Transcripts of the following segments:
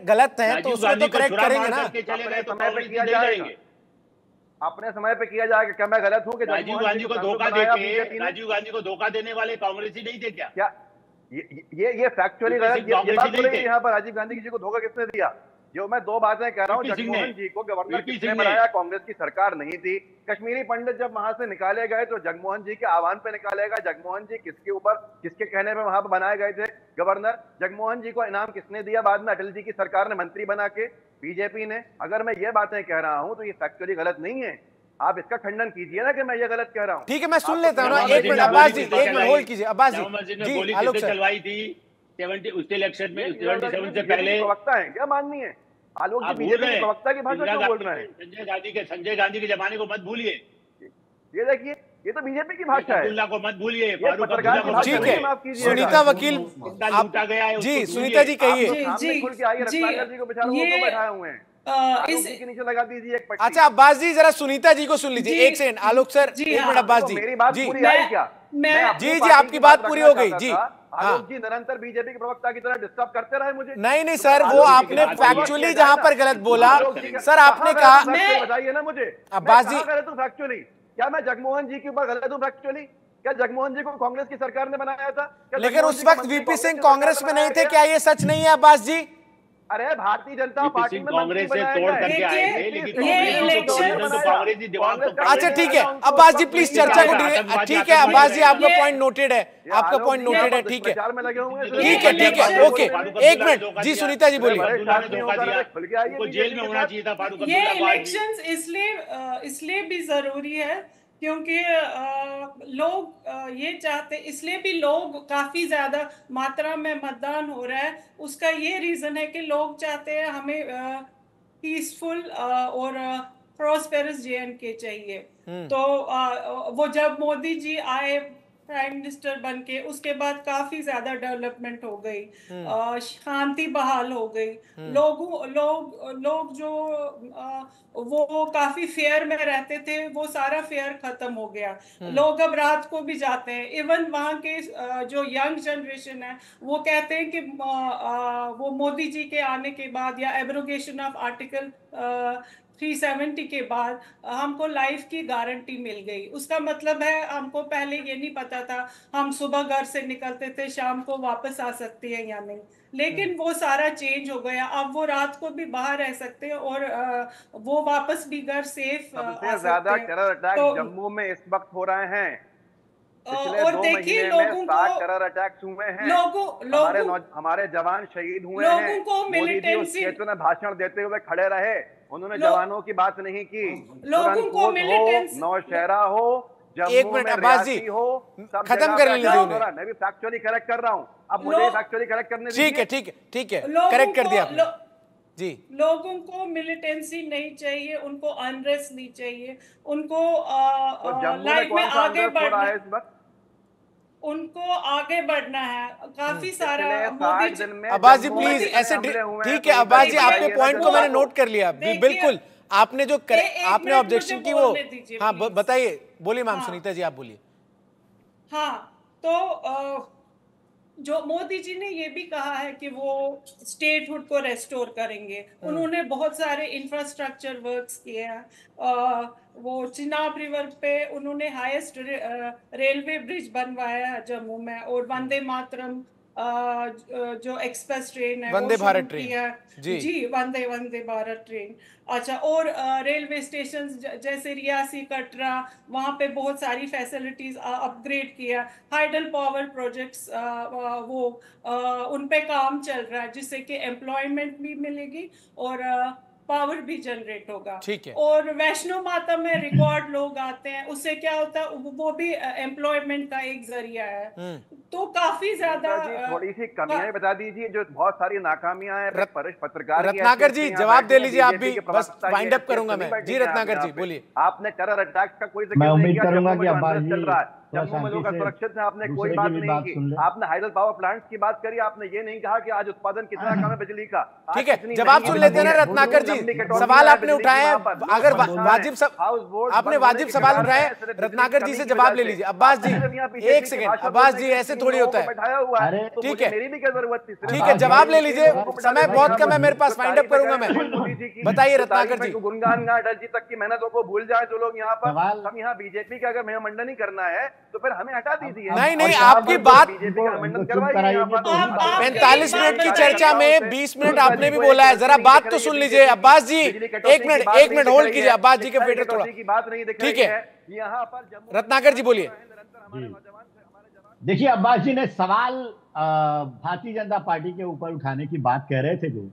गलत है तो उसको तो करेक्ट करेंगे ना। समय पे किया जाएगा, अपने समय पे किया जाएगा। क्या मैं गलत हूँ कि राजीव गांधी को धोखा देके, राजीव गांधी को धोखा देने वाले कांग्रेसी नहीं थे क्या? क्या ये फैक्चुअली गलत, ये बात हो रही है यहाँ पर राजीव गांधी जी को धोखा किसने दिया? जो मैं दो बातें कह रहा हूँ, जगमोहन जी को गवर्नर किसने बनाया? कांग्रेस की सरकार नहीं थी। कश्मीरी पंडित जब वहां से निकाले गए तो जगमोहन जी के आह्वान पे निकाले गए। जगमोहन जी किसके ऊपर, किसके कहने पे वहां पर बनाए गए थे गवर्नर? जगमोहन जी को इनाम किसने दिया बाद में? अटल जी की सरकार ने मंत्री बना के, बीजेपी ने। अगर मैं ये बातें कह रहा हूं तो ये फैक्चुअली गलत नहीं है। आप इसका खंडन कीजिए ना कि मैं ये गलत कह रहा हूं। ठीक है, मैं सुन लेता हूँ ना। एक मिनट अब्बास जी, एक मिनट होल्ड कीजिए। अब्बास जी, आलोक सर चलवाई थी 70 उस इलेक्शन में, 77 से पहले। प्रवक्ता है क्या माननी है? आलोक जी बीजेपी के प्रवक्ता की भाषा क्यों बोल रहे हैं? संजय गांधी के जमाने को मत भूलिए। ये देखिए, ये तो बीजेपी की भाषा है। अब्दुल्ला को मत भूलिए। ठीक है, सुनीता वकील लूटा गया है जी, सुनीता जी कहिए। बैठाए हुए हैं, के नीचे लगा दीजिए एक पट्टी। अच्छा अब्बास जी, जरा सुनीता जी को सुन लीजिए। एक सेकंड आलोक सर, एक मिनट अब्बास जी। मेरी बात पूरी आई क्या? जी जी, आपकी बात पूरी हो गई जी। आलोक जी निरंतर बीजेपी के प्रवक्ता की तरह डिस्टर्ब करते रहे मुझे। नहीं सर, वो आपने फैक्चुअली जहां पर गलत बोला सर, आपने कहा, बताइए ना मुझे अब्बास जी। गलत हूं फैक्चुअली? क्या मैं जगमोहन जी के ऊपर गलत हूं फैक्चुअली? क्या जगमोहन जी को कांग्रेस की सरकार ने बनाया था? लेकिन उस वक्त वीपी सिंह कांग्रेस में नहीं थे, क्या ये सच नहीं है अब्बास जी? अरे भारतीय जनता पार्टी में कांग्रेस से तोड़ करके आए थे, लेकिन अच्छा ठीक है अब्बास जी, प्लीज चर्चा को। ठीक है अब्बास जी, आपका पॉइंट नोटेड है, आपका पॉइंट नोटेड है। ठीक है ठीक है, ओके। एक मिनट जी, सुनीता जी बोलिए। जेल में होना चाहिए था फारूक ये अब्दुल्ला। इलेक्शंस इसलिए भी जरूरी है क्योंकि लोग ये चाहते, इसलिए भी लोग काफी ज्यादा मात्रा में मतदान हो रहा है। उसका ये रीजन है कि लोग चाहते हैं हमें पीसफुल और प्रॉस्पेरस JNK चाहिए। तो वो जब मोदी जी आए प्राइम मिनिस्टर बनके, उसके बाद काफी ज्यादा डेवलपमेंट हो गई, शांति बहाल हो गई। लोग जो वो काफी फेयर में रहते थे, वो सारा फेयर खत्म हो गया। लोग अब रात को भी जाते हैं। इवन वहाँ के जो यंग जनरेशन है वो कहते हैं कि वो मोदी जी के आने के बाद या एब्रोगेशन ऑफ आर्टिकल 370 के बाद हमको लाइफ की गारंटी मिल गई। उसका मतलब है हमको पहले ये नहीं पता था, हम सुबह घर से निकलते थे शाम को वापस आ सकते हैं या नहीं, लेकिन वो सारा चेंज हो गया। अब वो रात को भी बाहर रह सकते हैं और वो वापस भी घर सेफ आ सकते हैं। ज्यादा टेरर अटैक जम्मू में इस वक्त हो रहे हैं। और देखिए लोगों को टेरर अटैक्स हुए हैं, हमारे जवान शहीद हुए हैं। मोदी जी उस क्षेत्र में भाषण देते हुए खड़े रहे, उन्होंने जवानों की बात नहीं की। लोगों को मिलिटेंसी, नौशहरा हो, एक मिनट अब्बास जी, खत्म कर लीजिए। मैं भी फैक्चुअली करेक्ट कर रहा हूँ, अब मुझे फैक्चुअली करेक्ट करने दीजिए। ठीक है, करेक्ट कर दिया आपने जी। लोगों को मिलिटेंसी नहीं चाहिए, उनको अनरेस्ट नहीं चाहिए, उनको लाइफ में आगे बढ़ना है, उनको आगे बढ़ना है। काफी सारा अब्बास जी प्लीज ऐसे, ठीक है अब्बास जी, आपके पॉइंट को मैंने नोट कर लिया बिल्कुल। आपने जो आपने ऑब्जेक्शन की वो, हाँ बताइए, बोलिए मैम। सुनीता जी आप बोलिए। हाँ, तो जो मोदी जी ने ये भी कहा है कि वो स्टेटहुड को रेस्टोर करेंगे। उन्होंने बहुत सारे इंफ्रास्ट्रक्चर वर्क्स किए हैं। वो चिनाब रिवर पे उन्होंने हाईएस्ट रेलवे ब्रिज बनवाया है जम्मू में, और वंदे मातरम जो एक्सप्रेस ट्रेन है, वंदे भारत ट्रेन जी वंदे भारत ट्रेन। अच्छा, और रेलवे स्टेशन जैसे रियासी, कटरा, वहाँ पे बहुत सारी फैसिलिटीज अपग्रेड किया। हाइडल पावर प्रोजेक्ट्स वो उन पे काम चल रहा है, जिससे कि एम्प्लॉयमेंट भी मिलेगी और पावर भी जनरेट होगा। ठीक है। और वैष्णो माता में रिकॉर्ड लोग आते हैं, उससे क्या होता है, वो भी एम्प्लॉयमेंट का एक जरिया है। तो काफी ज्यादा थोड़ी सी कमियां बता दीजिए, जो बहुत सारी नाकामियां हैं पत्रकार। रत्नाकर जी जवाब दे लीजिए आप भी, बस वाइंड अप करूंगा मैं जी। रत्नाकर जी बोलिए। आपने टेरर अटैक का कोई मैं उम्मीद करूंगा कि अब्बास जी जम्मू में लोग सुरक्षित है, आपने कोई बात नहीं की। आपने हाइडल पावर प्लांट्स की बात करी, आपने ये नहीं कहा कि आज उत्पादन कितना कम है बिजली का। ठीक है, जवाब सुन लेते हैं ना रत्नाकर जी, सवाल आपने उठाए हैं, अगर आपने वाजिब सवाल उठाए, रत्नाकर जी से जवाब ले लीजिए। अब्बास जी एक सेकंड, अब्बास जी ऐसे थोड़ी होता है, ठीक है मेरी भी क्या जरूरत थी? ठीक है, जवाब ले लीजिए, समय बहुत कम है मेरे पास, फाइंड अप करूंगा मैं। बताइए रत्नाकर जी। गुणगान गा अटल जी तक की मेहनतों को भूल जाए जो लोग यहाँ पर, हम यहाँ बीजेपी का अगर मेहमंडन ही करना है तो फिर हमें हटा दीजिए। नहीं आपकी बात, बीजेपी का मेहमंडन करवाइए। 45 मिनट की चर्चा में 20 मिनट आपने भी बोला है, जरा बात तो सुन लीजिए। अब्बास जी एक मिनट होल्ड कीजिए, अब्बास जी के वेटर थोड़ा, ठीक है यहाँ पर। रत्नाकर जी बोलिए। देखिए अब्बास जी ने सवाल भारतीय जनता पार्टी के ऊपर उठाने की बात कह रहे थे, जो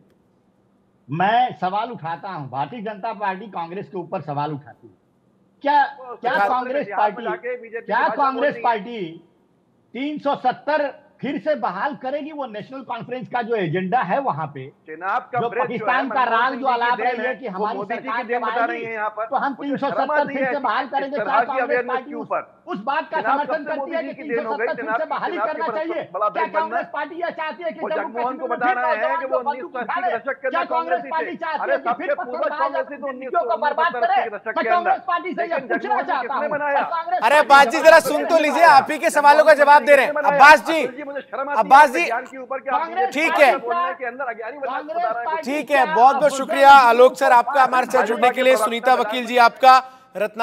मैं सवाल उठाता हूं, भारतीय जनता पार्टी कांग्रेस के ऊपर सवाल उठाती है। क्या कांग्रेस पार्टी 370 फिर से बहाल करेगी? वो नेशनल कॉन्फ्रेंस का जो एजेंडा है वहां पे, जो पाकिस्तान का राग जो अलाप रही है कि हमारी सरकार बता रही है, तो हम 370 फिर से बहाल करेंगे। क्या कांग्रेस पार्टी उस बात का समर्थन करती है कि 370 फिर से बहाली करना चाहिए? क्या कांग्रेस पार्टी यह चाहती है कि जम्मू कश्मीर में क्या कांग्रेस पार्टी चाहती है कि फिर को बर्बाद करे? मैं कांग्रेस पार्टी से यह पूछना चाहता हूं। अरे अब्बास जी जरा सुन तो लीजिए, आप ही के सवालों का जवाब दे रहे हैं। अब्बास जी, अब्बास जी ठीक है, ठीक है, बहुत बहुत शुक्रिया आलोक सर आपका हमारे साथ जुड़ने के लिए, सुनीता वकील जी आपका, रत्ना